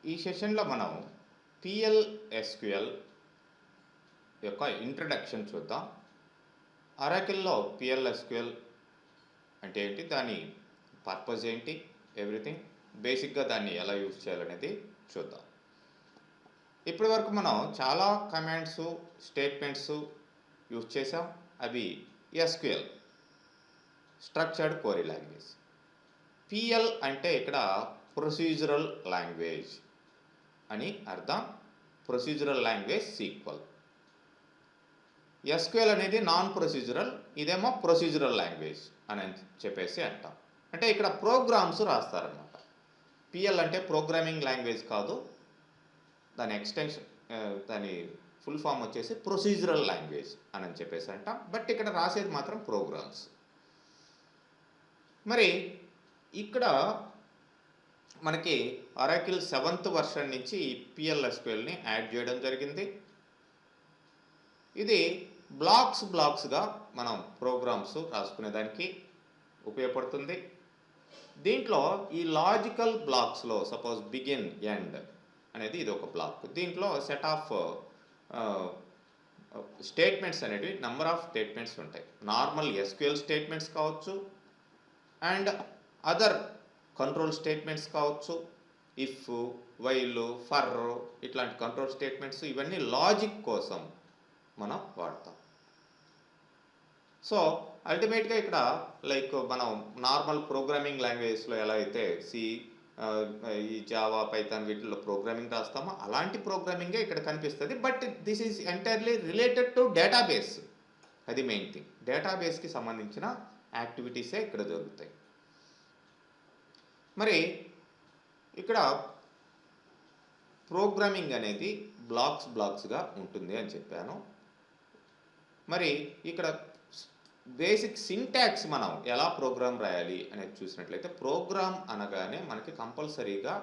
ఈ సెషన్లో మనం పిఎల్ఎస్క్యూఎల్ యొక్క ఇంట్రడక్షన్ చూద్దాం. అరాకిల్లో పిఎల్ఎస్క్యూఎల్ అంటే ఏంటి, దాని పర్పస్ ఏంటి, ఎవ్రీథింగ్ బేసిక్గా దాన్ని ఎలా యూజ్ చేయాలనేది చూద్దాం. ఇప్పటి వరకు మనం చాలా కమాండ్స్, స్టేట్మెంట్స్ యూజ్ చేసాం. అవి SQL, structured query language. PL అంటే ఇక్కడ ప్రొసీజరల్ లాంగ్వేజ్ అని అర్థం. Procedural language sequel. ఎస్క్యూఎల్ అనేది నాన్ ప్రొసీజరల్, ఇదేమో ప్రొసీజరల్ లాంగ్వేజ్ అని చెప్పేసి అంటాం. అంటే ఇక్కడ ప్రోగ్రామ్స్ రాస్తారనమాట. పిఎల్ అంటే ప్రోగ్రామింగ్ లాంగ్వేజ్ కాదు, దాని ఎక్స్టెన్షన్, దాని ఫుల్ ఫామ్ వచ్చేసి ప్రొసీజరల్ లాంగ్వేజ్ అని చెప్పేసి అంటాం. బట్ ఇక్కడ రాసేది మాత్రం ప్రోగ్రామ్స్. మరి ఇక్కడ మనకి అరాకిల్ 7th వర్షన్ నుంచి ఈ పిఎల్ఎస్క్యూఎల్ని యాడ్ చేయడం జరిగింది. ఇది బ్లాక్స్గా మనం ప్రోగ్రామ్స్ రాసుకునేదానికి ఉపయోగపడుతుంది. దీంట్లో ఈ లాజికల్ బ్లాక్స్లో సపోజ్ బిగిన్, ఎండ్ అనేది ఇది ఒక బ్లాక్. దీంట్లో సెట్ ఆఫ్ స్టేట్మెంట్స్ అనేవి, నెంబర్ ఆఫ్ స్టేట్మెంట్స్ ఉంటాయి. నార్మల్ ఎస్క్యూఎల్ స్టేట్మెంట్స్ కావచ్చు, అండ్ అదర్ కంట్రోల్ స్టేట్మెంట్స్ కావచ్చు, ఇఫ్, వైల్, ఫర్, ఇట్లాంటి కంట్రోల్ స్టేట్మెంట్స్. ఇవన్నీ లాజిక్ కోసం మనం వాడతాం. సో అల్టిమేట్గా ఇక్కడ లైక్ మనం నార్మల్ ప్రోగ్రామింగ్ లాంగ్వేజ్లో ఎలా అయితే సి, ఈ జావా, పైథాన్ వీటిల్లో ప్రోగ్రామింగ్ రాస్తామో అలాంటి ప్రోగ్రామింగే ఇక్కడ కనిపిస్తుంది. But this is entirely related to database. అది మెయిన్ థింగ్. డేటాబేస్కి సంబంధించిన యాక్టివిటీసే ఇక్కడ జరుగుతాయి. మరి ఇక్కడ ప్రోగ్రామింగ్ అనేది బ్లాక్స్గా ఉంటుంది అని చెప్పాను. మరి ఇక్కడ బేసిక్ సింటాక్స్ మనం ఎలా ప్రోగ్రామ్ రాయాలి అనేది చూసినట్లయితే, ప్రోగ్రామ్ అనగానే మనకి కంపల్సరీగా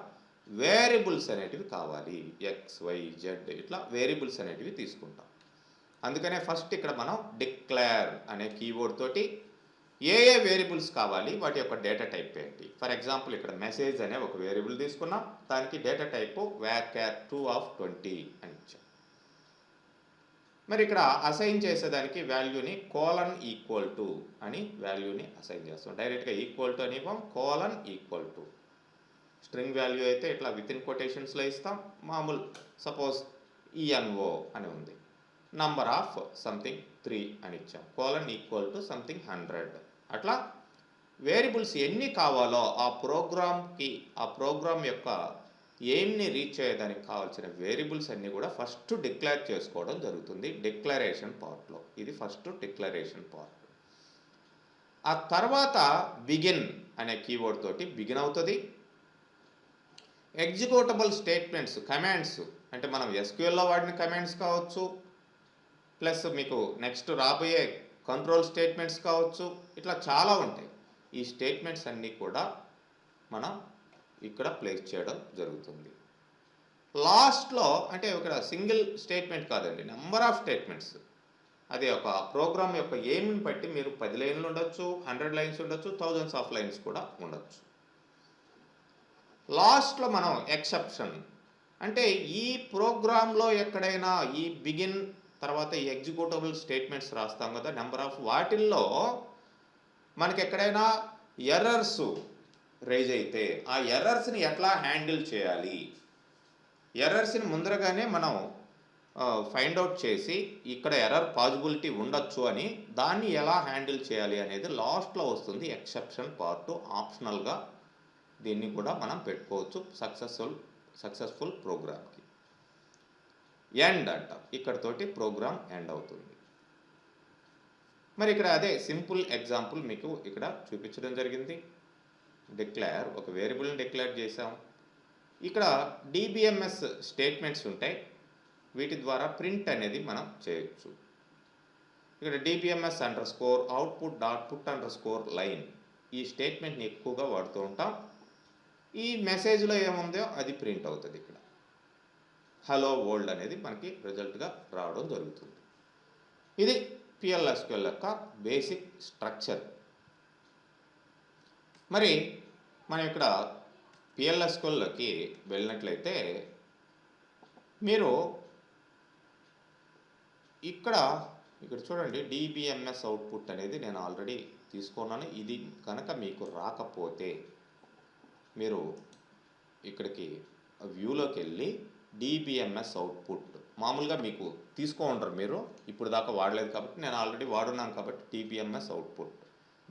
వేరియబుల్స్ అనేటివి కావాలి. ఎక్స్, వై, జెడ్ ఇట్లా వేరియబుల్స్ అనేటివి తీసుకుంటాం. అందుకనే ఫస్ట్ ఇక్కడ మనం డిక్లేర్ అనే కీవర్డ్ తోటి ఏ వేరియబుల్స్ కావాలి, వాటి యొక్క డేటా టైప్ ఏంటి. ఫర్ ఎగ్జాంపుల్ ఇక్కడ మెసేజ్ అనే ఒక వేరియబుల్ తీసుకున్నాం, దానికి డేటా టైపు varchar 2 అని ఇచ్చాం. మరి ఇక్కడ అసైన్ చేసేదానికి వాల్యూని := అని వాల్యూని అసైన్ చేస్తాం. డైరెక్ట్గా ఈక్వల్ టు అని ఇవ్వం, := స్ట్రింగ్ వాల్యూ అయితే ఇట్లా వితిన్ కొటేషన్స్లో ఇస్తాం. మామూలు సపోజ్ ENO అని ఉంది, నంబర్ ఆఫ్ సంథింగ్ 3 అని ఇచ్చాం, := సంథింగ్ 100. అట్లా వేరియబుల్స్ ఎన్ని కావాలో ఆ ప్రోగ్రామ్ యొక్క ఎయిమ్ని రీచ్ అయ్యేదానికి కావాల్సిన వేరియబుల్స్ అన్నీ కూడా ఫస్ట్ డిక్లేర్ చేసుకోవడం జరుగుతుంది డిక్లరేషన్ పార్ట్లో. ఇది ఫస్ట్ డిక్లరేషన్ పార్ట్. ఆ తర్వాత బిగిన్ అనే కీవర్డ్ తోటి బిగిన్ అవుతుంది. ఎగ్జిక్యూటబుల్ స్టేట్మెంట్స్, కమాండ్స్ అంటే మనం ఎస్క్యూఎల్లో వాడిన కమాండ్స్ కావచ్చు, ప్లస్ మీకు నెక్స్ట్ రాబోయే కంట్రోల్ స్టేట్మెంట్స్ కావచ్చు, ఇట్లా చాలా ఉంటాయి. ఈ స్టేట్మెంట్స్ అన్నీ కూడా మనం ఇక్కడ ప్లేస్ చేయడం జరుగుతుంది. లాస్ట్లో అంటే ఇక్కడ సింగిల్ స్టేట్మెంట్ కాదండి, నెంబర్ ఆఫ్ స్టేట్మెంట్స్. అది ఒక ప్రోగ్రామ్ యొక్క ఎయిమ్ని బట్టి మీరు 10 లైన్లు ఉండొచ్చు, 100 లైన్స్ ఉండొచ్చు, థౌజండ్స్ ఆఫ్ లైన్స్ కూడా ఉండొచ్చు. లాస్ట్లో మనం ఎక్సెప్షన్ అంటే ఈ ప్రోగ్రాంలో ఎక్కడైనా ఈ బిగిన్ తర్వాత ఈ ఎగ్జిక్యూటబుల్ స్టేట్మెంట్స్ రాస్తాం కదా, నెంబర్ ఆఫ్ వాటిల్లో మనకి ఎక్కడైనా ఎర్రర్స్ రైజ్ అయితే ఆ ఎర్రర్స్ని ఎట్లా హ్యాండిల్ చేయాలి, ఎర్రర్స్ని ముందరగానే మనం ఫైండ్ అవుట్ చేసి ఇక్కడ ఎర్రర్ పాజిబిలిటీ ఉండొచ్చు అని దాన్ని ఎలా హ్యాండిల్ చేయాలి అనేది లాస్ట్లో వస్తుంది. ఎక్సెప్షన్ పార్ట్ ఆప్షనల్గా దీన్ని కూడా మనం పెట్టుకోవచ్చు సక్సెస్ఫుల్ ప్రోగ్రామ్కి. ఎండ్ అంటాం, ఇక్కడతోటి ప్రోగ్రామ్ ఎండ్ అవుతుంది. మరి ఇక్కడ అదే సింపుల్ ఎగ్జాంపుల్ మీకు ఇక్కడ చూపించడం జరిగింది. డిక్లేర్, ఒక వేరియబుల్ని డిక్లేర్ చేసాం. ఇక్కడ DBMS స్టేట్మెంట్స్ ఉంటాయి, వీటి ద్వారా ప్రింట్ అనేది మనం చేయొచ్చు. ఇక్కడ DBMS_output.put_line ఈ స్టేట్మెంట్ని ఎక్కువగా వాడుతూ ఉంటాం. ఈ మెసేజ్లో ఏముందో అది ప్రింట్ అవుతుంది. ఇక్కడ హలో వరల్డ్ అనేది మనకి రిజల్ట్గా రావడం జరుగుతుంది. ఇది PLSQL యొక్క బేసిక్ స్ట్రక్చర్. మరి మనం ఇక్కడ పిఎల్ఎస్క్యూఎల్లోకి వెళ్ళినట్లయితే మీరు ఇక్కడ చూడండి, డిబిఎంఎస్ అవుట్పుట్ అనేది నేను ఆల్రెడీ తీసుకున్నాను. ఇది కనుక మీకు రాకపోతే మీరు ఇక్కడికి వ్యూలోకి వెళ్ళి డిబిఎంఎస్ అవుట్పుట్ మామూలుగా మీకు తీసుకోంటారు, మీరు ఇప్పుడు దాకా వాడలేదు కాబట్టి, నేను ఆల్రెడీ వాడున్నాను కాబట్టి డిబిఎంఎస్ అవుట్పుట్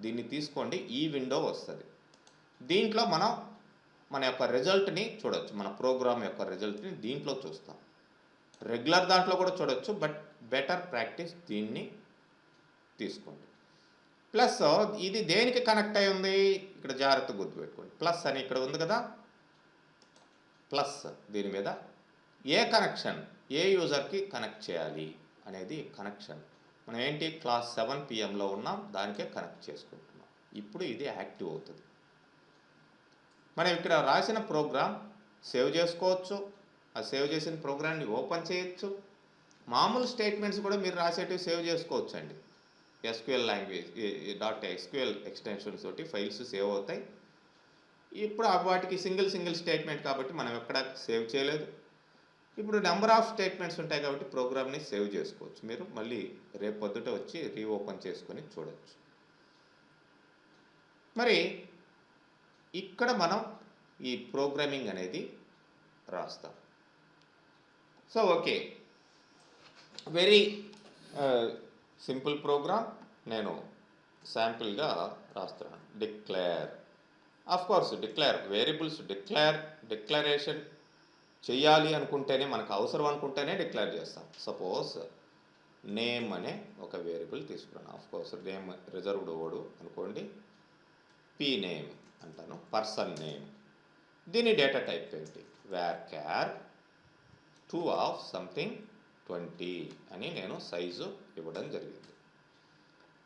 దీన్ని తీసుకోండి. ఈ విండో వస్తుంది. దీంట్లో మనం మన యొక్క రిజల్ట్ని చూడొచ్చు, మన ప్రోగ్రామ్ యొక్క రిజల్ట్ని దీంట్లో చూస్తాం. రెగ్యులర్ దాంట్లో కూడా చూడొచ్చు, బట్ బెటర్ ప్రాక్టీస్ దీన్ని తీసుకోండి. ప్లస్ ఇది దేనికి కనెక్ట్ అయి ఉంది, ఇక్కడ జాగ్రత్తగా గుర్తుపెట్టుకోండి. ప్లస్ అని ఇక్కడ ఉంది కదా, ప్లస్ దీని మీద ఏ కనెక్షన్, ఏ యూజర్కి కనెక్ట్ చేయాలి అనేది కనెక్షన్. మనం ఏంటి క్లాస్ 7 PM ఉన్నాం, దానికే కనెక్ట్ చేసుకుంటున్నాం. ఇప్పుడు ఇది యాక్టివ్ అవుతుంది. మనం ఇక్కడ రాసిన ప్రోగ్రామ్ సేవ్ చేసుకోవచ్చు. ఆ సేవ్ చేసిన ప్రోగ్రామ్ని ఓపెన్ చేయొచ్చు. మామూలు స్టేట్మెంట్స్ కూడా మీరు రాసేటివి సేవ్ చేసుకోవచ్చు అండి. ఎస్క్యూఎల్ లాంగ్వేజ్ .SQL ఎక్స్టెన్షన్స్ తోటి ఫైల్స్ సేవ్ అవుతాయి. ఇప్పుడు వాటికి సింగిల్ స్టేట్మెంట్ కాబట్టి మనం ఎక్కడ సేవ్ చేయలేదు. ఇప్పుడు నెంబర్ ఆఫ్ స్టేట్మెంట్స్ ఉంటాయి కాబట్టి ప్రోగ్రామ్ని సేవ్ చేసుకోవచ్చు. మీరు మళ్ళీ రేపు పొద్దుట వచ్చి రీఓపెన్ చేసుకొని చూడవచ్చు. మరి ఇక్కడ మనం ఈ ప్రోగ్రామింగ్ అనేది రాస్తాం. So okay, very simple program నేను శాంపిల్గా రాస్తున్నాను. Declare, course declare variables, declaration చేయాలి అనుకుంటేనే, మనకు అవసరం అనుకుంటేనే డిక్లేర్ చేస్తాం. సపోజ్ నేమ్ అనే ఒక వేరియబుల్ తీసుకున్నాను. కోర్స్ నేమ్ రిజర్వ్డ్ ఓడు అనుకోండి, పీ నేమ్ అంటాను, పర్సన్ నేమ్. దీని డేటా టైప్ ఏంటి, varchar 2 ఆఫ్ సంథింగ్ 20 అని నేను సైజు ఇవ్వడం జరిగింది.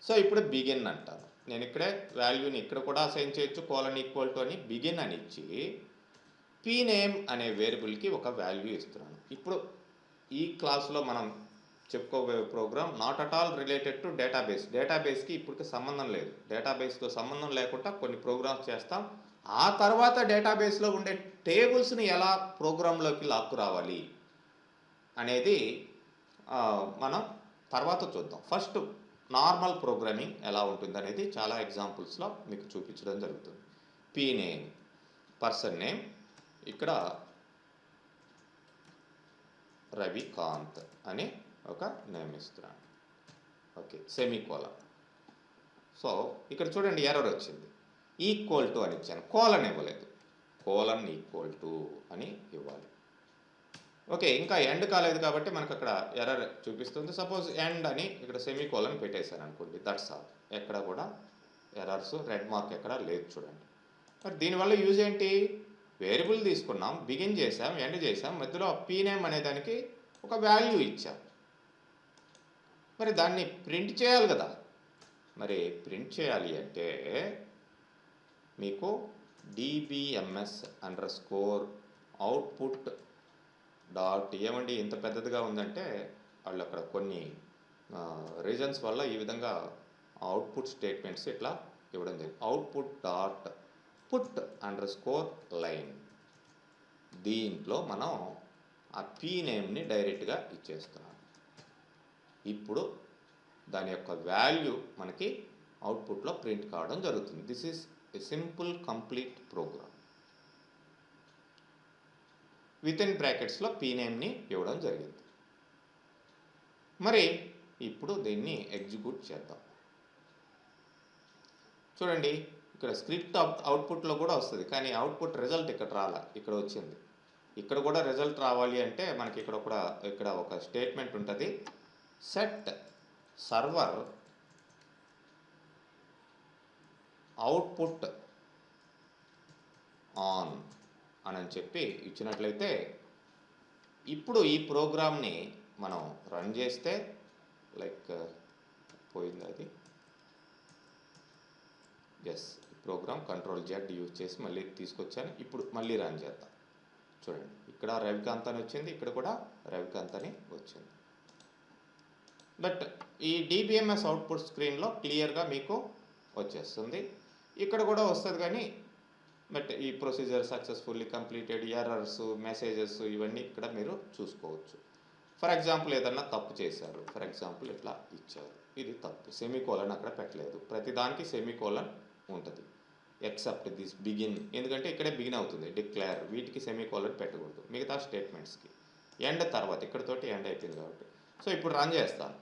సో ఇప్పుడు బిగిన్ అంటాను. నేను ఇక్కడే వాల్యూని ఇక్కడ కూడా అసైన్ చేయొచ్చు, := అని బిగిన్ అని ఇచ్చి పీ నేమ్ అనే వేరియబుల్కి ఒక వాల్యూ ఇస్తున్నాను. ఇప్పుడు ఈ క్లాస్లో మనం చెప్పుకోబోయే program not at all related to డేటాబేస్కి ఇప్పటికి సంబంధం లేదు. డేటాబేస్తో సంబంధం లేకుండా కొన్ని ప్రోగ్రామ్స్ చేస్తాం. ఆ తర్వాత డేటాబేస్లో ఉండే టేబుల్స్ని ఎలా ప్రోగ్రాంలోకి లాక్కు రావాలి అనేది మనం తర్వాత చూద్దాం. ఫస్ట్ నార్మల్ ప్రోగ్రామింగ్ ఎలా ఉంటుంది అనేది చాలా ఎగ్జాంపుల్స్లో మీకు చూపించడం జరుగుతుంది. పీ నేమ్, పర్సన్ నేమ్, ఇక్కడ రవికాంత్ అని ఒక నేమ్ ఇస్తున్నాను. Okay, semicolon. సో ఇక్కడ చూడండి ఎర్రర్ వచ్చింది. ఈక్వల్ టు అని ఇచ్చాను, కోలన్ ఇవ్వలేదు. := అని ఇవ్వాలి. ఓకే, ఇంకా ఎండ్ కాలేదు కాబట్టి మనకు అక్కడ ఎర్రర్ చూపిస్తుంది. సపోజ్ ఎండ్ అని ఇక్కడ సెమీకోలన్ పెట్టేశాను అనుకోండి, దట్స్ ఆల్. ఎక్కడ కూడా ఎర్రర్స్, రెడ్ మార్క్ ఎక్కడ లేదు చూడండి. మరి దీనివల్ల యూజ్ ఏంటి, వేరియబుల్ తీసుకున్నాం, బిగిన్ చేసాం, ఎండ్ చేసాం, మధ్యలో పీ నేమ్ అనే దానికి ఒక వాల్యూ ఇచ్చాం. మరి దాన్ని ప్రింట్ చేయాలి కదా. మరి ప్రింట్ చేయాలి అంటే మీకు DBMS_output ఏమండి ఇంత పెద్దదిగా ఉందంటే, వాళ్ళు అక్కడ కొన్ని రీజన్స్ వల్ల ఈ విధంగా అవుట్పుట్ స్టేట్మెంట్స్ ఇట్లా ఇవ్వడం జరిగింది. output.put_line దీంట్లో మనం ఆ పీ నేమ్ని డైరెక్ట్గా ఇచ్చేస్తున్నాం. ఇప్పుడు దాని యొక్క వాల్యూ మనకి అవుట్పుట్లో ప్రింట్ కావడం జరుగుతుంది. This is a simple complete program. Within బ్రాకెట్స్లో పీ నేమ్ని ఇవ్వడం జరిగింది. మరి ఇప్పుడు దీన్ని ఎగ్జిక్యూట్ చేద్దాం. చూడండి, ఇక్కడ స్క్రిప్ట్ అవుట్పుట్లో కూడా వస్తుంది, కానీ అవుట్పుట్ రిజల్ట్ ఇక్కడ రాలా, ఇక్కడ వచ్చింది. ఇక్కడ కూడా రిజల్ట్ రావాలి అంటే మనకి ఇక్కడ ఒక స్టేట్మెంట్ ఉంటుంది, సెట్ సర్వర్ అవుట్పుట్ ఆన్ అని చెప్పి ఇచ్చినట్లయితే ఇప్పుడు ఈ ప్రోగ్రామ్ని మనం రన్ చేస్తే, లైక్ పోయింది అది, ఎస్, ప్రోగ్రామ్ Ctrl+Z యూజ్ చేసి మళ్ళీ తీసుకొచ్చాను. ఇప్పుడు మళ్ళీ రన్ చేద్దాం. చూడండి, ఇక్కడ రవికాంత్ అని వచ్చింది, ఇక్కడ కూడా రవికాంత్ అని వచ్చింది. బట్ ఈ DBMS అవుట్పుట్ స్క్రీన్లో క్లియర్గా మీకు వచ్చేస్తుంది. ఇక్కడ కూడా వస్తుంది, కానీ బట్ ఈ procedure successfully completed, errors, messages ఇవన్నీ ఇక్కడ మీరు చూసుకోవచ్చు. ఫర్ ఎగ్జాంపుల్ ఏదన్నా తప్పు చేశారు, ఫర్ ఎగ్జాంపుల్ ఇట్లా ఇచ్చారు, ఇది తప్పు, సెమీకోలన్ అక్కడ పెట్టలేదు, ప్రతిదానికి సెమీకోలన్ ఉంటుంది ఎక్సెప్ట్ దిస్ బిగిన్, ఎందుకంటే ఇక్కడే బిగిన్ అవుతుంది, డిక్లేర్, వీటికి సెమీకోలన్ పెట్టకూడదు, మిగతా స్టేట్మెంట్స్కి ఎండ్ తర్వాత ఇక్కడతోటి ఎండ్ అయిపోయింది కాబట్టి. సో ఇప్పుడు రన్ చేస్తాను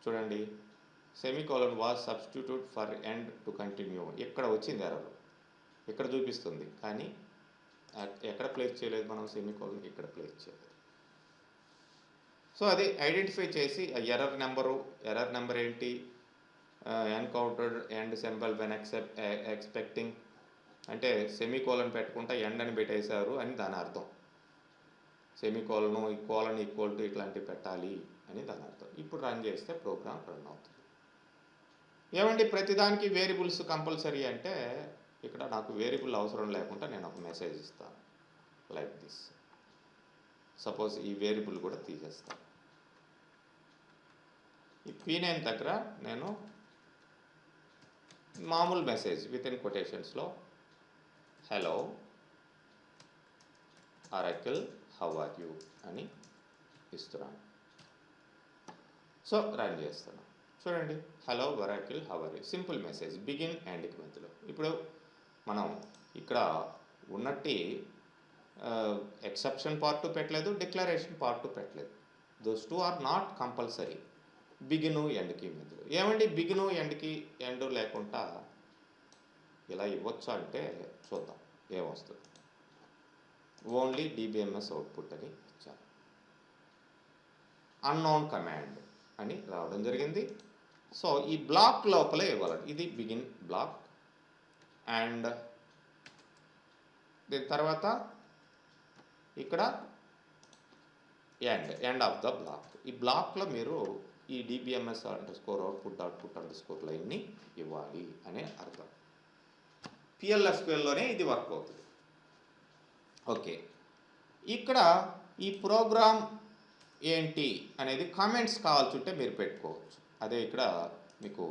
చూడండి, semicolon was substitute for end to continue, ఇక్కడ వచ్చింది ఎర్రర్, ఇక్కడ చూపిస్తుంది, కానీ ఎక్కడ ప్లేస్ చేయలేదు మనం సెమీకోలన్, ఇక్కడ ప్లేస్ చేయలేదు. సో అది ఐడెంటిఫై చేసి ఎర్రర్ నెంబర్ ఏంటి, encountered end symbol when expecting, అంటే సెమీకోలన్ పెట్టుకుంటా ఎండ్ అని పెట్టేశారు అని దాని అర్థం, సెమీకోలను కోలన్ ఈక్వల్ టు ఇట్లాంటివి పెట్టాలి అని దాని అర్థం. ఇప్పుడు రన్ చేస్తే ప్రోగ్రామ్ రన్ అవుతుంది. ఏమండి ప్రతిదానికి వేరియబుల్స్ కంపల్సరీ అంటే, ఇక్కడ నాకు వేరియబుల్ అవసరం లేకుండా నేను ఒక మెసేజ్ ఇస్తాను లైక్ దిస్. సపోజ్ ఈ వేరియబుల్ కూడా తీసేస్తాను. ఈ P9 దగ్గర నేను మామూలు మెసేజ్ విత్ ఇన్ కొటేషన్స్లో hello Oracle how are you అని ఇస్తున్నాను. సో రన్ చేస్తున్నాను చూడండి, hello Oracle how are you, simple message, begin ఎండ్కి మధ్యలో. ఇప్పుడు మనం ఇక్కడ ఉన్నట్టి ఎక్సెప్షన్ పార్ట్ పెట్టలేదు, డిక్లరేషన్ పార్ట్ పెట్టలేదు, those two are not compulsory. Begin ఎండ్కి మధ్యలో. ఏమండి బిగిను ఎండ్కి ఎండ్ లేకుండా ఇలా ఇవ్వచ్చు అంటే చూద్దాం ఏమొస్తుంది. ఓన్లీ DBMS అవుట్పుట్ అని ఇచ్చాను, అన్నోన్ కమాండ్ అని రావడం జరిగింది. సో ఈ బ్లాక్ లోపలే ఇవ్వాలండి, ఇది బిగిన్ బ్లాక్, అండ్ దీని తర్వాత ఇక్కడ ఎండ్ ఆఫ్ ద బ్లాక్. ఈ బ్లాక్లో మీరు ఈ DBMS output లైన్ని ఇవ్వాలి అనే అర్థం. PLSQLలోనే ఇది వర్క్ అవుతుంది. ఓకే, ఇక్కడ ఈ ప్రోగ్రామ్ ఏంటి అనేది కామెంట్స్ కావాల్సి ఉంటే మీరు పెట్టుకోవచ్చు. అదే ఇక్కడ మీకు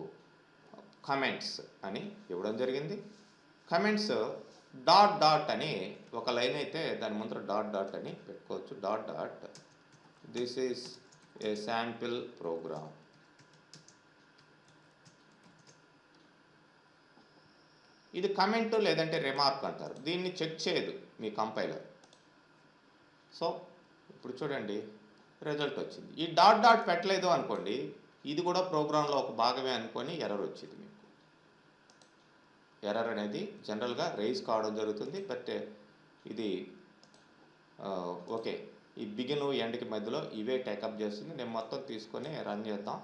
కమెంట్స్ అని ఇవ్వడం జరిగింది. కమెంట్స్ డాట్ డాట్ అని ఒక లైన్ అయితే దాని ముందర డాట్ డాట్ అని పెట్టుకోవచ్చు. Dot dot this is a sample program. ఇది కమెంట్ లేదంటే రిమార్క్ అంటారు. దీన్ని చెక్ చేయదు మీ కంపైలర్. సో ఇప్పుడు చూడండి రిజల్ట్ వచ్చింది. ఈ డాట్ డాట్ పెట్టలేదు అనుకోండి, ఇది కూడా ప్రోగ్రాంలో ఒక భాగమే అనుకొని ఎర్రర్ వచ్చింది మీకు. ఎర్రర్ అనేది జనరల్గా రైజ్ కావడం జరుగుతుంది. బట్ ఇది ఓకే, ఈ బిగిన్ ఎండ్కి మధ్యలో ఇవే టేకప్ చేస్తుంది. నేను మొత్తం తీసుకొని రన్ చేద్దాం.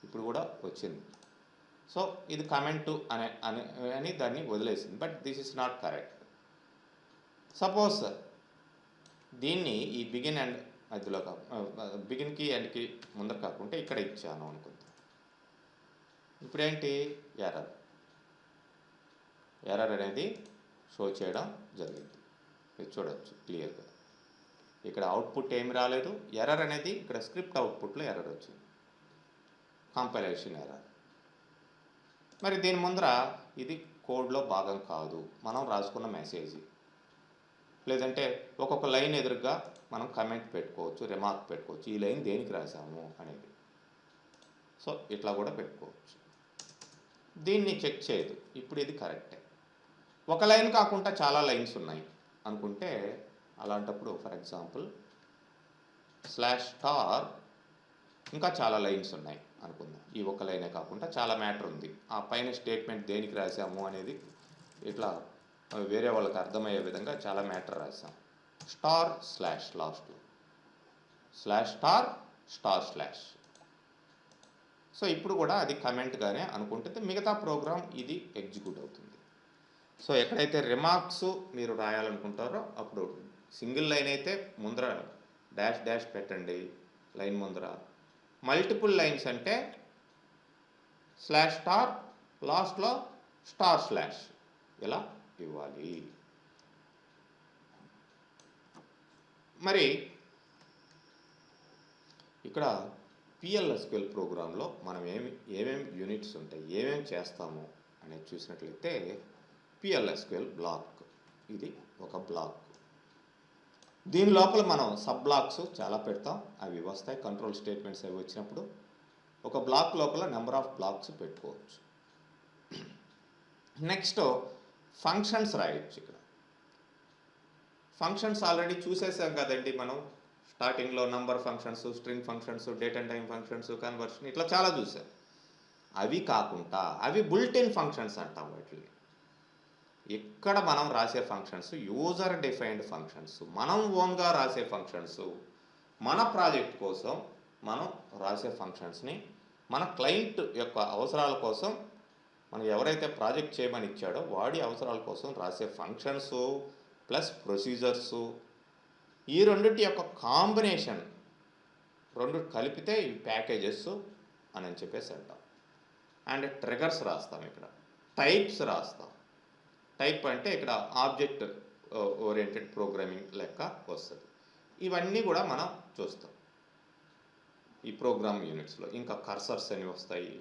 ఇప్పుడు కూడా వచ్చింది. సో ఇది కమెంట్ అని దాన్ని వదిలేసింది. But this is not correct. Suppose దీన్ని ఈ బిగిన్ అండ్ మధ్యలో బిగిన్కి ఎండ్కి ముందర కాకుండా ఇక్కడ ఇచ్చాను అనుకుందాం. ఇప్పుడేంటి ఎర్రర్ అనేది షో చేయడం జరిగింది. మీరు చూడవచ్చు క్లియర్గా. ఇక్కడ అవుట్పుట్ ఏమి రాలేదు. ఎర్రర్ అనేది ఇక్కడ స్క్రిప్ట్ అవుట్పుట్లో ఎర్రర్ వచ్చింది, కంపైలేషన్ ఎర్రర్. మరి దీని ముందర ఇది కోడ్లో భాగం కాదు, మనం రాసుకున్న మెసేజ్. లేదంటే ఒక్కొక్క లైన్ ఎదురుగా మనం కమెంట్ పెట్టుకోవచ్చు, రిమార్క్ పెట్టుకోవచ్చు, ఈ లైన్ దేనికి రాసాము అనేది. సో ఇట్లా కూడా పెట్టుకోవచ్చు. దీన్ని చెక్ చేయదు. ఇప్పుడు ఇది కరెక్టే. ఒక లైన్ కాకుండా చాలా లైన్స్ ఉన్నాయి అనుకుంటే, అలాంటప్పుడు ఫర్ ఎగ్జాంపుల్ /* ఇంకా చాలా లైన్స్ ఉన్నాయి అనుకుందాం. ఈ ఒక్క లైనే కాకుండా చాలా మ్యాటర్ ఉంది. ఆ పైన స్టేట్మెంట్ దేనికి రాసాము అనేది ఇట్లా వేరే వాళ్ళకి అర్థమయ్యే విధంగా చాలా మ్యాటర్ రాసాం. */ లాస్ట్లో /**/. సో ఇప్పుడు కూడా అది కమెంట్గానే అనుకుంటుంది. మిగతా ప్రోగ్రామ్ ఇది ఎగ్జిక్యూట్ అవుతుంది. సో ఎక్కడైతే రిమార్క్స్ మీరు రాయాలనుకుంటారో అప్పుడు సింగిల్ లైన్ అయితే ముందర డాష్ పెట్టండి లైన్ ముందర. మల్టిపుల్ లైన్స్ అంటే /* లాస్ట్లో // ఇలా ఇవ్వాలి. మరి ఇక్కడ PLSQL ప్రోగ్రాంలో మనం ఏమేమి యూనిట్స్ ఉంటాయి, ఏమేమి చేస్తాము అనేది చూసినట్లయితే పిఎల్ఎస్క్యూఎల్ బ్లాక్. ఇది ఒక బ్లాక్. దీని లోపల మనం సబ్ బ్లాక్స్ చాలా పెడతాం, అవి వస్తాయి. కంట్రోల్ స్టేట్మెంట్స్ అవి వచ్చినప్పుడు ఒక బ్లాక్ లోపల నెంబర్ ఆఫ్ బ్లాక్స్ పెట్టుకోవచ్చు. నెక్స్ట్ ఫంక్షన్స్ రాయొచ్చు. ఇక్కడ ఫంక్షన్స్ ఆల్రెడీ చూసేసాం కదండి మనం స్టార్టింగ్లో. Number functions, string functions, date and time functions, conversion, ఇట్లా చాలా చూసాం. అవి కాకుండా అవి బుల్టిన్ ఫంక్షన్స్ అంటాం వాటిని. ఇక్కడ మనం రాసే ఫంక్షన్స్ యూజర్ డిఫైన్డ్ ఫంక్షన్స్, మనం ఓన్గా రాసే ఫంక్షన్స్. మన ప్రాజెక్ట్ కోసం మనం రాసే ఫంక్షన్స్ని మన క్లయింట్ యొక్క అవసరాల కోసం, మనం ఎవరైతే ప్రాజెక్ట్ చేయమని ఇచ్చాడో వాడి అవసరాల కోసం రాసే ఫంక్షన్స్ ప్లస్ ప్రొసీజర్సు, ఈ రెండింటి యొక్క కాంబినేషన్, రెండు కలిపితే ఇవి ప్యాకేజెస్ అని చెప్పేసి అంటాం. అండ్ ట్రిగర్స్ రాస్తాం, ఇక్కడ టైప్స్ రాస్తాం. టైప్ అంటే ఇక్కడ ఆబ్జెక్ట్ ఓరియంటెడ్ ప్రోగ్రామింగ్ లెక్క వస్తుంది. ఇవన్నీ కూడా మనం చూస్తాం ఈ ప్రోగ్రామ్ యూనిట్స్లో. ఇంకా కర్సర్స్ అని వస్తాయి.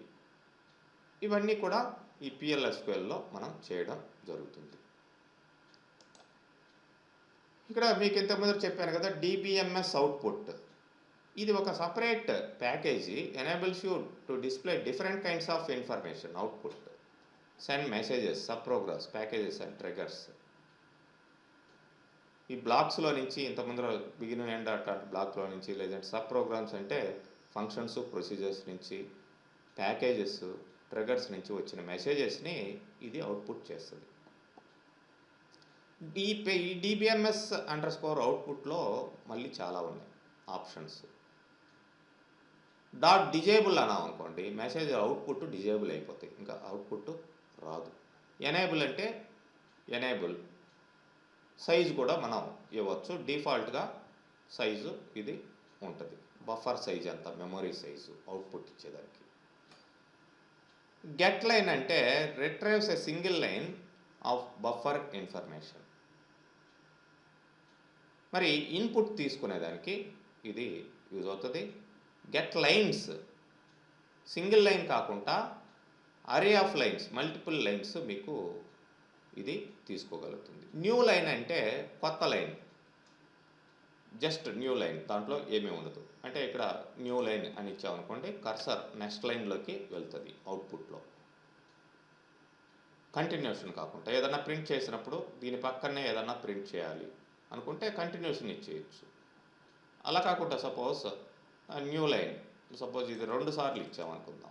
ఇవన్నీ కూడా ఈ పిఎల్ఎస్క్యూఎల్లో మనం చేయడం జరుగుతుంది. ఇక్కడ మీకు ఇంతకుముందు చెప్పాను కదా, డిబిఎంఎస్ అవుట్పుట్. ఇది ఒక separate package, enables you to display different kinds of information output, send messages, sub programs, packages and triggers. ఈ బ్లాక్స్లో నుంచి ఇంతకుముందు బిగిన్ ఎండ్ అట్లాంటి బ్లాక్లో నుంచి, లేదంటే సబ్ ప్రోగ్రామ్స్ అంటే ఫంక్షన్స్, ప్రొసీజర్స్ నుంచి, ప్యాకేజెస్, ట్రిగర్స్ నుంచి వచ్చిన మెసేజెస్ని ఇది అవుట్పుట్ చేస్తుంది. ఈ డిబిఎంఎస్ అండర్ స్కోర్ అవుట్పుట్లో మళ్ళీ చాలా ఉన్నాయి ఆప్షన్స్. డాట్ డిజేబుల్ అన్నాం అనుకోండి, మెసేజ్ అవుట్పుట్ డిజేబుల్ అయిపోతాయి, ఇంకా అవుట్పుట్ రాదు. ఎనేబుల్ అంటే ఎనేబుల్. సైజు కూడా మనం ఇవ్వచ్చు, డిఫాల్ట్గా సైజు ఇది ఉంటుంది. బఫర్ సైజ్ అంత, మెమొరీ సైజు అవుట్పుట్ ఇచ్చేదానికి. గెట్ లైన్ అంటే retrieves a single line of buffer information. మరి ఇన్పుట్ తీసుకునేదానికి ఇది యూజ్ అవుతుంది. గెట్ లైన్స్ సింగిల్ లైన్ కాకుండా అరే ఆఫ్ లైన్స్, మల్టిపుల్ లైన్స్ మీకు ఇది తీసుకోగలుగుతుంది. న్యూ లైన్ అంటే కొత్త లైన్, జస్ట్ న్యూ లైన్, దాంట్లో ఏమీ ఉండదు. అంటే ఇక్కడ న్యూ లైన్ అని ఇచ్చామనుకోండి, కర్సర్ నెక్స్ట్ లైన్లోకి వెళ్తుంది అవుట్పుట్లో. కంటిన్యూషన్ కాకుండా ఏదన్నా ప్రింట్ చేసినప్పుడు దీని పక్కనే ఏదన్నా ప్రింట్ చేయాలి అనుకుంటే కంటిన్యూషన్ ఇచ్చేయచ్చు. అలా కాకుండా సపోజ్ న్యూ లైన్, సపోజ్ ఇది 2 సార్లు ఇచ్చామనుకుందాం,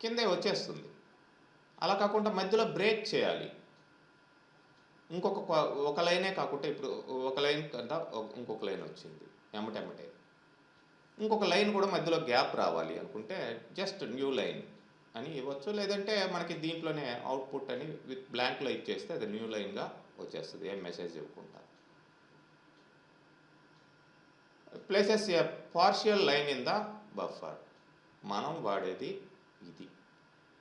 కిందే వచ్చేస్తుంది. అలా కాకుండా మధ్యలో బ్రేక్ చేయాలి, ఒక లైనే కాకుండా ఇప్పుడు ఒక లైన్ కంటే ఇంకొక లైన్ వచ్చింది ఎమ్మటెమ్మటే, ఇంకొక లైన్ కూడా మధ్యలో గ్యాప్ రావాలి అనుకుంటే జస్ట్ న్యూ లైన్ అని ఇవ్వచ్చు. లేదంటే మనకి దీంట్లోనే అవుట్పుట్ అని విత్ బ్లాంక్లో ఇచ్చేస్తే అది న్యూ లైన్గా వచ్చేస్తుంది, ఏం మెసేజ్ ఇవ్వకుండా. Places A partial line in the buffer. మనం వాడేది ఇది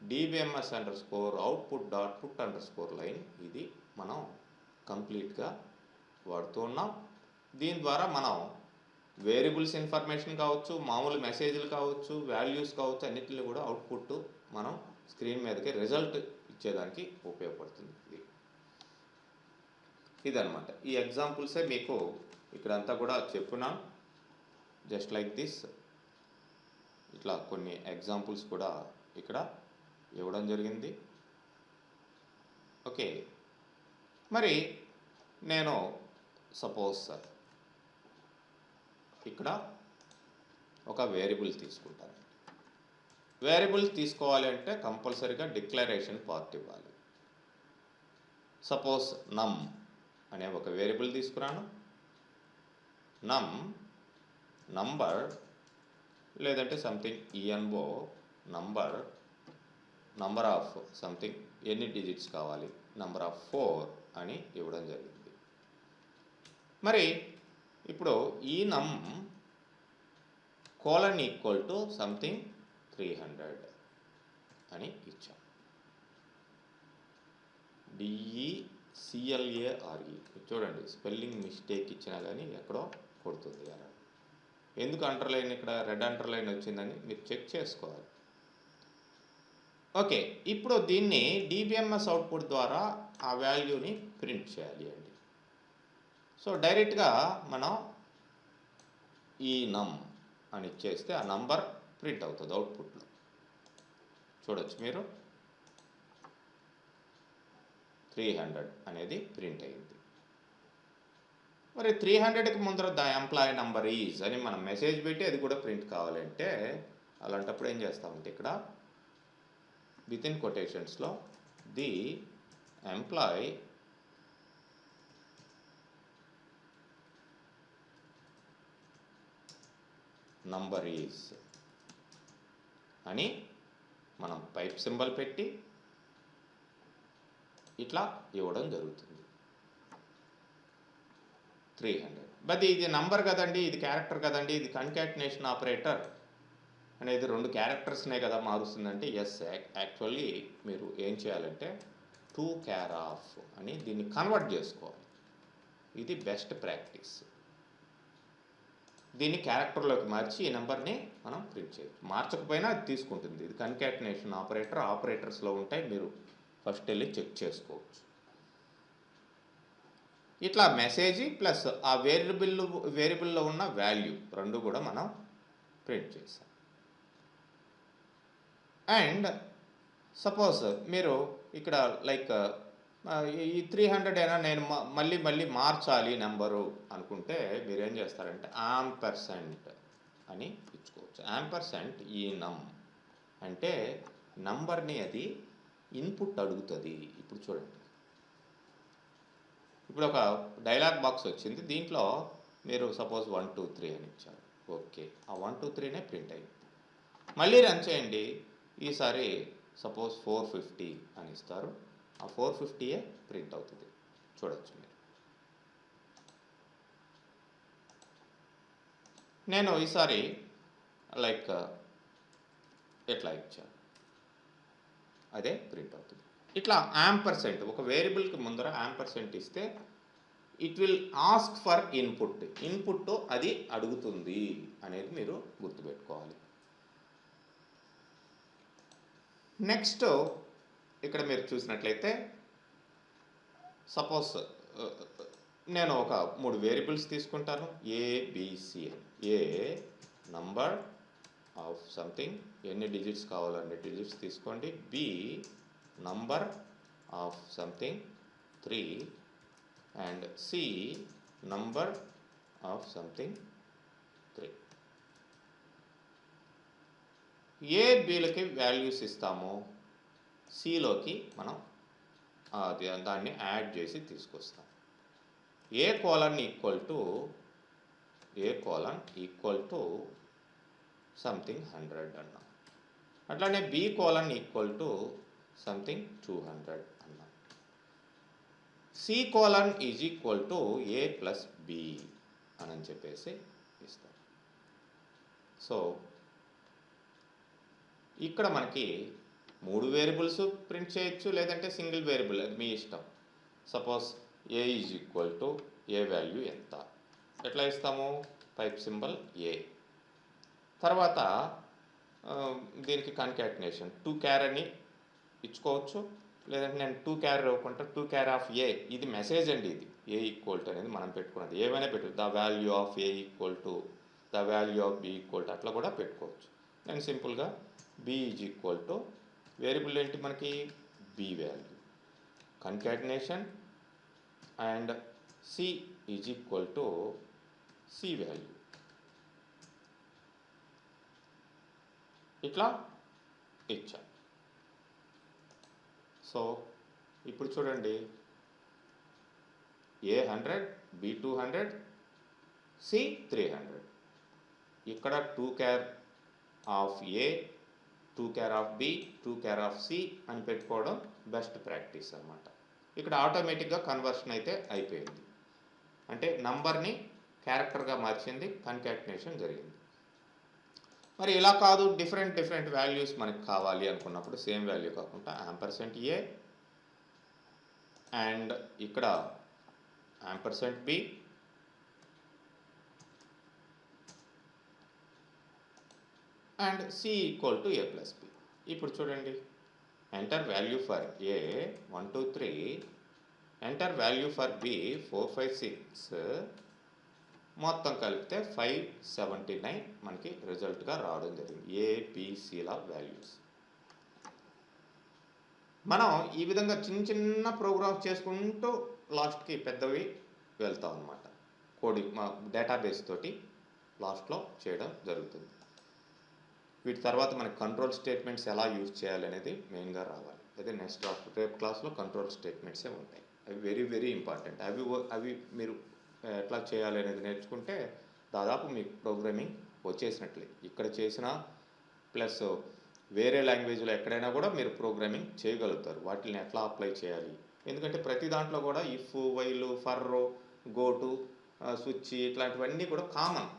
DBMS under score output dot put under score line. ఇది మనం కంప్లీట్గా వాడుతూ ఉన్నాం. దీని ద్వారా మనం వేరియబుల్స్ ఇన్ఫర్మేషన్ కావచ్చు, మామూలు మెసేజ్లు కావచ్చు, వాల్యూస్ కావచ్చు, అన్నిటిని కూడా అవుట్పుట్ మనం స్క్రీన్ మీదకి రిజల్ట్ ఇచ్చేదానికి ఉపయోగపడుతుంది. ఇదనమాట. ఈ ఎగ్జాంపుల్సే మీకు ఇక్కడంతా కూడా చెప్పున్నాం, జస్ట్ లైక్ దిస్. ఇట్లా కొన్ని ఎగ్జాంపుల్స్ కూడా ఇక్కడ ఇవ్వడం జరిగింది. ఓకే, మరి నేను సపోజ్ ఇక్కడ ఒక వేరియబుల్ తీసుకుంటాను. వేరియబుల్ తీసుకోవాలి అంటే కంపల్సరీగా డిక్లరేషన్ పార్ట్ ఇవ్వాలి. సపోజ్ నమ్ అనే ఒక వేరియబుల్ తీసుకున్నాను. నమ్ నంబర్, లేదంటే something ENO number of something, ఎన్ని డిజిట్స్ కావాలి, నంబర్ ఆఫ్ 4 అని ఇవ్వడం జరిగింది. మరి ఇప్పుడు ఈ నమ్ కోలన్ ఈక్వల్ టు సంథింగ్ 300 అని ఇచ్చాం. DECLARE. చూడండి, స్పెల్లింగ్ మిస్టేక్ ఇచ్చినా కానీ ఎక్కడో కొడుతుంది. ఎందుకు అండర్లైన్ ఇక్కడ రెడ్ అండర్లైన్ వచ్చిందని మీరు చెక్ చేసుకోవాలి. ఓకే. ఇప్పుడు దీన్ని డీబీఎంఎస్ అవుట్‌పుట్ ద్వారా ఆ వాల్యూని ప్రింట్ చేయాలి అండి. సో, డైరెక్ట్‌గా మనం ఈ నమ్ అని ఇచ్చేస్తే ఆ నంబర్ ప్రింట్ అవుతుంది అవుట్‌పుట్‌లో. చూడొచ్చు మీరు 300 అనేది ప్రింట్ అయింది. మరి 300కి ముందర ద ఎంప్లాయీ నంబర్ ఈజ్ అని మనం మెసేజ్ పెట్టి అది కూడా ప్రింట్ కావాలంటే అలాంటప్పుడు ఏం చేస్తామంటే ఇక్కడ వితిన్ కొటేషన్స్లో ది ఎంప్లాయీ నంబర్ ఈజ్ అని మనం పైప్ సింబల్ పెట్టి ఇట్లా ఇవ్వడం జరుగుతుంది 300. బట్ ఇది నంబర్ కదండి, ఇది క్యారెక్టర్ కదండి, ఇది కన్కాటినేషన్ ఆపరేటర్ అనేది 2 క్యారెక్టర్స్నే కదా మారుస్తుందంటే ఎస్, యాక్చువల్లీ మీరు ఏం చేయాలంటే టు క్యార్ ఆఫ్ అని దీన్ని కన్వర్ట్ చేసుకోవాలి. ఇది బెస్ట్ ప్రాక్టీస్. దీన్ని క్యారెక్టర్లోకి మార్చి ఈ నెంబర్ని మనం ప్రింట్ చేయొచ్చు. మార్చకపోయినా అది తీసుకుంటుంది. ఇది కన్కాటినేషన్ ఆపరేటర్స్లో ఉంటాయి, మీరు ఫస్ట్ వెళ్ళి చెక్ చేసుకోవచ్చు. ఇట్లా మెసేజ్ ప్లస్ ఆ వేరియబుల్లో ఉన్న వాల్యూ 2 కూడా మనం ప్రింట్ చేసాం. అండ్ సపోజ్ మీరు ఇక్కడ లైక్ ఈ 300 అయినా నేను మళ్ళీ మార్చాలి నెంబరు అనుకుంటే మీరేం చేస్తారంటే యాంపర్సెంట్ అని ఇచ్చుకోవచ్చు. యాంపర్సెంట్ ఈ నమ్ అంటే నంబర్ని అది ఇన్పుట్ అడుగుతుంది. ఇప్పుడు చూడండి, ఇప్పుడు ఒక డైలాగ్ బాక్స్ వచ్చింది, దీంట్లో మీరు సపోజ్ 1 2 3 అని ఇచ్చారు. ఓకే, ఆ 1 2 3నే ప్రింట్ అయింది. మళ్ళీ రన్ చేయండి, ఈసారి సపోజ్ 450 అని ఇస్తారు, ఆ 450ఏ ప్రింట్ అవుతుంది. చూడొచ్చు మీరు. నేను ఈసారి లైక్ ఎట్లా ఇచ్చాను, అదే ప్రింట్ అవుతుంది. ఇట్లా యాంపర్సెంట్ ఒక వేరియబుల్కి ముందర యాంపర్సెంట్ ఇస్తే it will ask for input అది అడుగుతుంది అనేది మీరు గుర్తుపెట్టుకోవాలి. నెక్స్ట్ ఇక్కడ మీరు చూసినట్లయితే సపోజ్ నేను ఒక 3 వేరియబుల్స్ తీసుకుంటాను, ఏబిసి అని. ఏ నంబర్ ఆఫ్ సంథింగ్, ఎన్ని డిజిట్స్ కావాలన్ని డిజిట్స్ తీసుకోండి. B number of something 3 and C number of something 3. A బిలకి వాల్యూస్ ఇస్తాము, సిలోకి మనం దాన్ని యాడ్ చేసి తీసుకొస్తాం. A colon equal to something 100 అన్నాం. అట్లానే B colon equal to something 200 అన్నాం. C colon is equal to A plus B అని చెప్పేసి ఇస్తాం. సో ఇక్కడ మనకి 3 వేరియబుల్స్ ప్రింట్ చేయొచ్చు, లేదంటే సింగిల్ వేరియబుల్, అది మీ ఇష్టం. Suppose A is equal to A value ఎంత, ఎట్లా ఇస్తాము, పైప్ సింబల్ ఏ. తర్వాత దీనికి కన్కాటినేషన్ 2 క్యార్ అని ఇచ్చుకోవచ్చు, లేదంటే నేను 2 క్యార్ ఇవ్వకుండా 2 క్యార్ ఆఫ్ ఏ, ఇది మెసేజ్ అండి, ఇది ఏ ఈక్వల్ టు అనేది మనం పెట్టుకున్నది. ఏమైనా పెట్టు, the value of A equal to the value of B equal to అట్లా కూడా పెట్టుకోవచ్చు. నేను సింపుల్గా B is equal to variable ఏంటి మనకి, B value, concatenation and C is equal to C value. ఇట్లా ఇచ్చా. సో ఇప్పుడు చూడండి, ఏ 100, బి 200, సి 300. ఇక్కడ 2 char of A, 2 char of B, 2 char of C అని పెట్టుకోవడం బెస్ట్ ప్రాక్టీస్ అన్నమాట. ఇక్కడ ఆటోమేటిక్గా కన్వర్షన్ అయితే అయిపోయింది, అంటే నంబర్ని క్యారెక్టర్గా మార్చింది, కన్కాటినేషన్ జరిగింది. మరి ఇలా కాదు, డిఫరెంట్ వాల్యూస్ మనకు కావాలి అనుకున్నప్పుడు సేమ్ వాల్యూ కాకుండా యాంపర్సెంట్ ఏ అండ్ ఇక్కడ ampersand B and C equal to A plus B. ఇప్పుడు చూడండి, enter value for A 1 2 3, enter value for B 4 5 6, మొత్తం కలిపితే 579 మనకి రిజల్ట్గా రావడం జరిగింది. ఏబిసిల వాల్యూస్. మనం ఈ విధంగా చిన్న చిన్న ప్రోగ్రామ్స్ చేసుకుంటూ లాస్ట్కి పెద్దవి వెళ్తాం అన్నమాట. కోడింగ్ మా డేటాబేస్ తోటి లాస్ట్లో చేయడం జరుగుతుంది. వీటి తర్వాత మనకి కంట్రోల్ స్టేట్మెంట్స్ ఎలా యూజ్ చేయాలనేది మెయిన్గా రావాలి. అదే నెక్స్ట్ రేపు క్లాస్లో కంట్రోల్ స్టేట్మెంట్సే ఉంటాయి. అవి వెరీ వెరీ ఇంపార్టెంట్. అవి మీరు ఎట్లా చేయాలి అనేది నేర్చుకుంటే దాదాపు మీకు ప్రోగ్రామింగ్ వచ్చేసినట్లే. ఇక్కడ చేసిన ప్లస్ వేరే లాంగ్వేజ్లో ఎక్కడైనా కూడా మీరు ప్రోగ్రామింగ్ చేయగలుగుతారు. వాటిని ఎట్లా అప్లై చేయాలి, ఎందుకంటే ప్రతి దాంట్లో కూడా if, while, for, go to, switch ఇట్లాంటివన్నీ కూడా కామన్.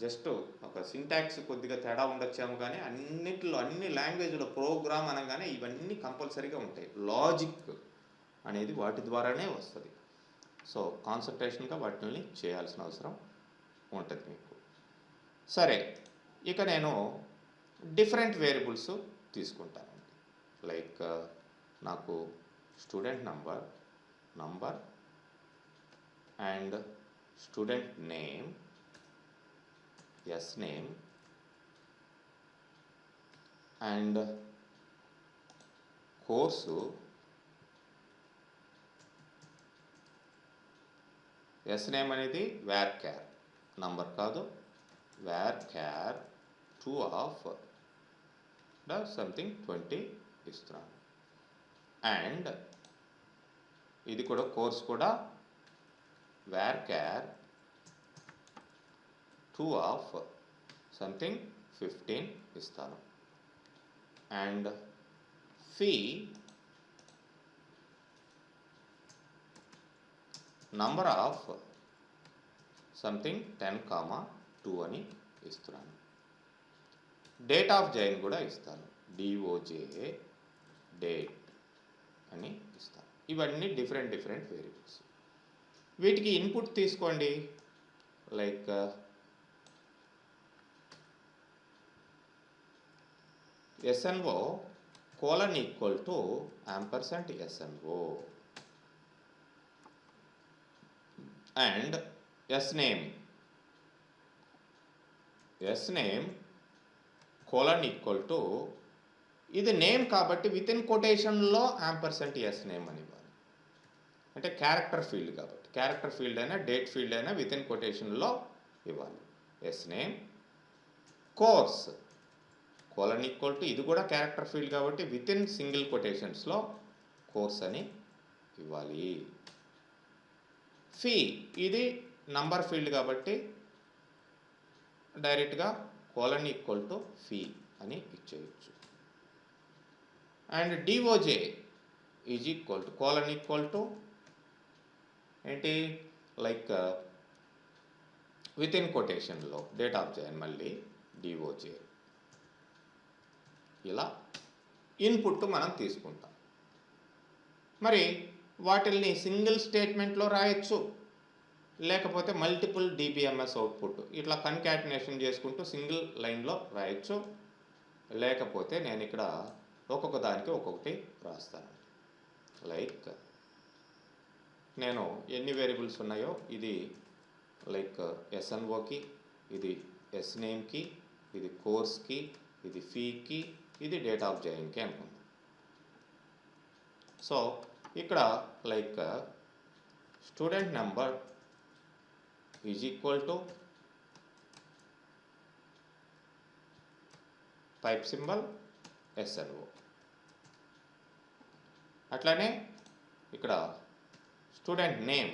జస్ట్ ఒక సింటాక్స్ కొద్దిగా తేడా ఉండొచ్చాము, కానీ అన్ని లాంగ్వేజ్లో ప్రోగ్రామ్ అనగానే ఇవన్నీ కంపల్సరీగా ఉంటాయి. లాజిక్ అనేది వాటి ద్వారానే వస్తుంది. సో కాన్సన్ట్రేషన్గా వాటిని చేయాల్సిన అవసరం ఉంటుంది మీకు. సరే, ఇక నేను డిఫరెంట్ వేరియబుల్స్ తీసుకుంటాను. లైక్ నాకు student number and student name, name and course name అనేది varchar, నంబర్ కాదు, varchar 2 of సంథింగ్ 20 ఇస్తున్నాను. అండ్ ఇది కూడా కోర్స్ కూడా varchar 2 of సంథింగ్ 15 ఇస్తాను. And fee number of something 10, 2 అని ఇస్తున్నాను. డేట్ ఆఫ్ జాయిన్ కూడా ఇస్తాను, DOJ డేట్ అని ఇస్తాను. ఇవన్నీ డిఫరెంట్ వేరియబుల్స్. వీటికి ఇన్పుట్ తీసుకోండి. Like SNO colon equal to ampersand SNO and sname colon equal to, ఇది నేమ్ కాబట్టి విత్ ఇన్ కొటేషన్లో ampersand sname అని ఇవ్వాలి. అంటే క్యారెక్టర్ ఫీల్డ్ కాబట్టి, క్యారెక్టర్ ఫీల్డ్ అయినా డేట్ ఫీల్డ్ అయినా విత్ ఇన్ కొటేషన్లో ఇవ్వాలి. sname course colon equal to, ఇది కూడా క్యారెక్టర్ ఫీల్డ్ కాబట్టి విత్ ఇన్ సింగిల్ కొటేషన్స్లో కోర్స్ అని ఇవ్వాలి. ఫీ ఇది నంబర్ ఫీల్డ్ కాబట్టి డైరెక్ట్గా కోలన్ ఈక్వల్ టు ఫీ అని ఇచ్చేయచ్చు. And DOJ is equal to colon equal to ఏంటి, లైక్ విత్ ఇన్ కొటేషన్లో డేట్ ఆఫ్ జాయిన్ మళ్ళీ DOJ. ఇలా ఇన్పుట్ మనం తీసుకుంటాం. మరి వాటిల్ని సింగిల్ స్టేట్మెంట్లో రాయొచ్చు, లేకపోతే మల్టిపుల్ DBMS అవుట్పుట్ ఇట్లా కన్కాటినేషన్ చేసుకుంటూ సింగిల్ లైన్లో రాయొచ్చు. లేకపోతే నేను ఇక్కడ ఒక్కొక్క దానికి ఒక్కొక్కటి రాస్తాను. లైక్ నేను ఎన్ని వేరియబుల్స్ ఉన్నాయో, ఇది లైక్ SNOకి, ఇది SNameకి, ఇది కోర్స్కి, ఇది ఫీకి, ఇది డేట్ ఆఫ్ జాయిన్కి అనుకుందాం. సో ఇక్కడ like student number is equal to type symbol SNO. అట్లానే ఇక్కడ student name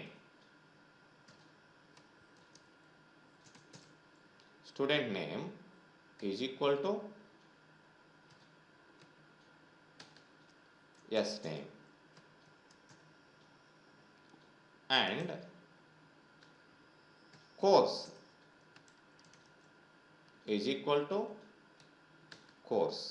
is equal to sname and course is equal to course.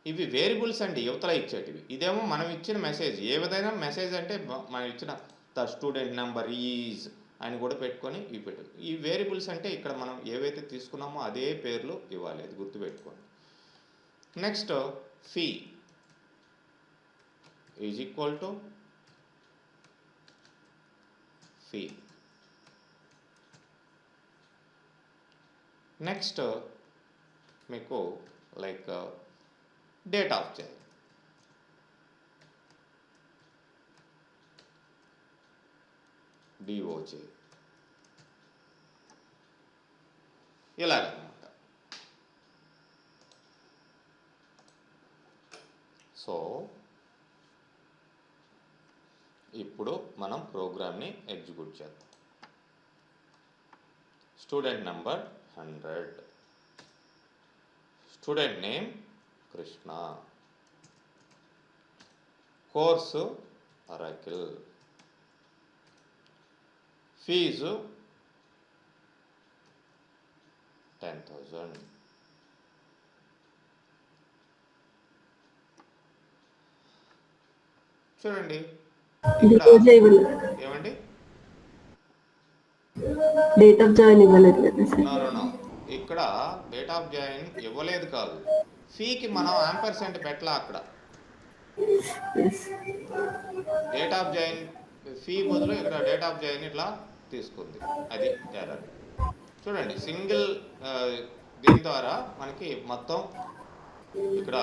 ఇవి వేరియబుల్స్ అండి, యువతల ఇచ్చేటివి. ఇదేమో మనం ఇచ్చిన మెసేజ్, ఏ విధంగా మెసేజ్ అంటే మనం ఇచ్చిన ద స్టూడెంట్ నెంబర్ ఈజ్ అని కూడా పెట్టుకొని ఇవి పెట్టు. ఈ వేరియబుల్స్ అంటే ఇక్కడ మనం ఏవైతే తీసుకున్నామో అదే పేర్లు ఇవ్వాలి, అది గుర్తుపెట్టుకోండి. Next fee is equal to fee. Next మీకు like date of join, DOJ, ఇలాగనమాట. సో ఇప్పుడు మనం ప్రోగ్రామ్ని ఎగ్జిక్యూట్ చేద్దాం. Student number 100, student name Krishna, course Oracle, fees 10,000. చూడండి ఏమండి, డేట్ ఆఫ్ జాయిన్ ఇవ్వలేదు కదా సార్. నో ఇక్కడ డేట్ ఆఫ్ జాయిన్ ఇవ్వలేదు కాదు, ఫీకి మనం యాంపర్సెంట్ పెట్టలా. అక్కడ డేట్ ఆఫ్ జాయిన్ ఫీ బదులు ఇక్కడ డేట్ ఆఫ్ జాయిన్ ఇట్లా తీసుకుంది, అది ఎర్రర్. చూడండి సింగిల్ దీని ద్వారా మనకి మొత్తం ఇక్కడ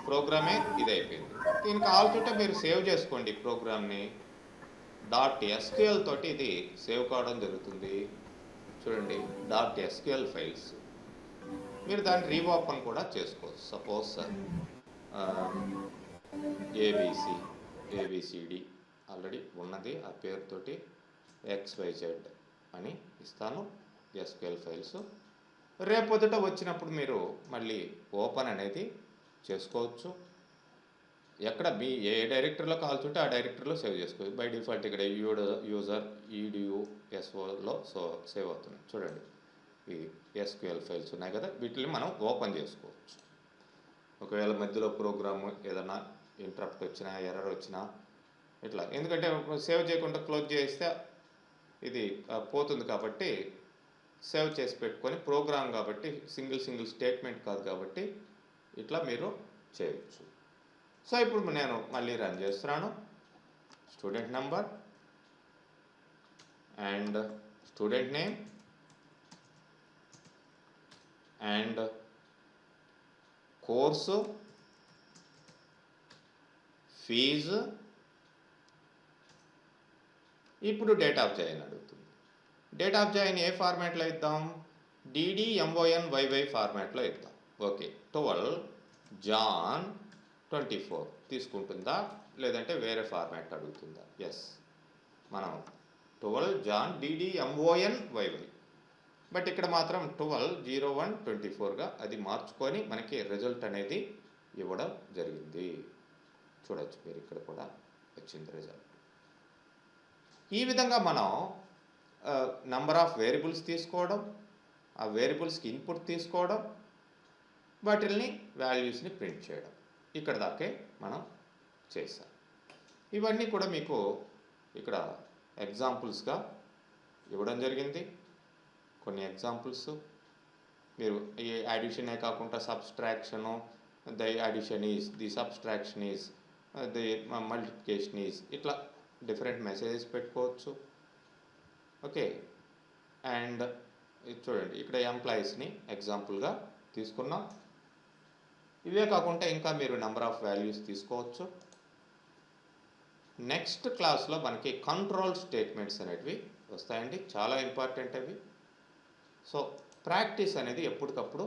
ప్రోగ్రామే ఇది అయిపోయింది. దీనికి కావాల్సింటే మీరు సేవ్ చేసుకోండి ప్రోగ్రామ్ని. .SQL తోటి ఇది సేవ్ కావడం జరుగుతుంది. చూడండి .SQL ఫైల్స్, మీరు దాన్ని రీఓపెన్ కూడా చేసుకోవచ్చు. సపోజ్ ఏబిసిడి ఆల్రెడీ ఉన్నది, ఆ పేరుతోటి XYZ అని ఇస్తాను SQL ఫైల్స్. రేపొద్దుట వచ్చినప్పుడు మీరు మళ్ళీ ఓపెన్ అనేది చేసుకోవచ్చు. ఎక్కడ మీ ఏ డైరెక్టరీలో కావాల్సింటే ఆ డైరెక్టరీలో సేవ్ చేసుకోవచ్చు. బై డిఫాల్ట్ ఇక్కడ యూజర్ EDUSOలో సేవ్ అవుతుంది. చూడండి ఈ SQL ఫైల్స్ ఉన్నాయి కదా, వీటిని మనం ఓపెన్ చేసుకోవచ్చు. ఒకవేళ మధ్యలో ప్రోగ్రామ్ ఏదైనా ఇంటరప్ట్ వచ్చినా, ఎర్రర్ వచ్చినా ఇట్లా, ఎందుకంటే సేవ్ చేయకుండా క్లోజ్ చేస్తే ఇది పోతుంది కాబట్టి సేవ్ చేసి పెట్టుకొని, ప్రోగ్రామ్ కాబట్టి సింగిల్ స్టేట్మెంట్ కాదు కాబట్టి ఇట్లా మీరు చేయొచ్చు. సో ఇప్పుడు నేను మళ్ళీ రన్ చేస్తున్నాను. Student number and student name and course, fee, ఇప్పుడు డేట్ ఆఫ్ జాయిన్ అడుగుతుంది. డేట్ ఆఫ్ జాయిన్ ఏ ఫార్మాట్లో ఇద్దాం? DDMONYY ఫార్మాట్లో ఇద్దాం. ఓకే, 12 John 24 తీసుకుంటుందా, లేదంటే వేరే ఫార్మాట్ అడుగుతుందా? ఎస్, మనం 12 John DDMONYY, బట్ ఇక్కడ మాత్రం 12/01/24గా అది మార్చుకొని మనకి రిజల్ట్ అనేది ఇవ్వడం జరిగింది. చూడొచ్చు మీరు, ఇక్కడ కూడా వచ్చింది రిజల్ట్. ఈ విధంగా మనం నంబర్ ఆఫ్ వేరియబుల్స్ తీసుకోవడం, ఆ వేరియబుల్స్కి ఇన్పుట్ తీసుకోవడం, వాటిల్ని వాల్యూస్ని ప్రింట్ చేయడం, ఇక్కడ దాకే మనం చేసాం. ఇవన్నీ కూడా మీకు ఇక్కడ ఎగ్జాంపుల్స్గా ఇవ్వడం జరిగింది. కొన్ని ఎగ్జాంపుల్స్ మీరు ఈ అడిషనే కాకుండా subtraction, the addition is, the subtraction is, the multiplication is, ఇట్లా డిఫరెంట్ మెసేజెస్ పెట్టుకోవచ్చు. ఓకే, అండ్ చూడండి ఇక్కడ ఎంప్లాయీస్ని ఎగ్జాంపుల్గా తీసుకున్నాం. ఇవే కాకుండా ఇంకా మీరు నెంబర్ ఆఫ్ వాల్యూస్ తీసుకోవచ్చు. నెక్స్ట్ క్లాస్లో మనకి కంట్రోల్ స్టేట్మెంట్స్ అనేటివి వస్తాయండి, చాలా ఇంపార్టెంట్ అవి. సో ప్రాక్టీస్ అనేది ఎప్పటికప్పుడు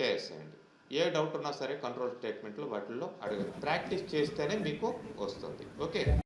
చేసేయండి. ఏ డౌట్ ఉన్నా సరే కంట్రోల్ స్టేట్మెంట్లు వాటిల్లో అడగండి. ప్రాక్టీస్ చేస్తేనే మీకు వస్తుంది. ఓకే.